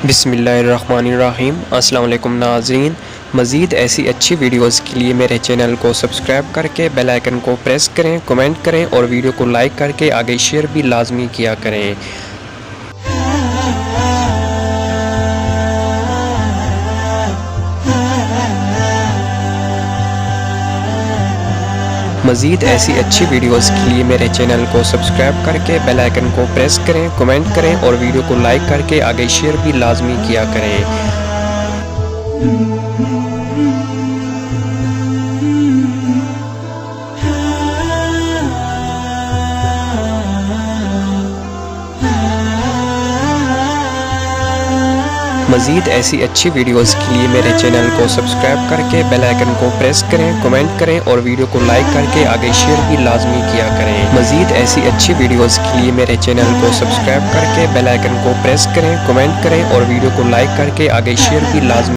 بسم اللہ الرحمن الرحیم۔ السلام علیکم ناظرین، مزید ایسی اچھی ویڈیوز کے لیے میرے چینل کو سبسکرائب کر کے بیل آئیکن کو پریس کریں، کمنٹ کریں اور ویڈیو کو لائک کر کے آگے شیئر بھی لازمی کیا کریں۔ مزید ایسی اچھی ویڈیوز کے لیے میرے چینل کو سبسکرائب کر کے بیل آئیکن کو پریس کریں، کمنٹ کریں اور ویڈیو کو لائک کر کے آگے شیئر بھی لازمی کیا کریں۔ مزید ایسی اچھی ویڈیوز کے لیے میرے چینل کو سبسکرائب کر کے بیل آئیکن کو پریس کریں، کمنٹ کریں اور ویڈیو کو لائک کر کے آگے شیئر بھی لازمی کیا کریں۔ مزید ایسی اچھی ویڈیوز کے لیے میرے چینل کو سبسکرائب کر کے بیل آئیکن کو پریس کریں، کمنٹ کریں اور ویڈیو کو لائک کر کے آگے شیئر بھی لازمی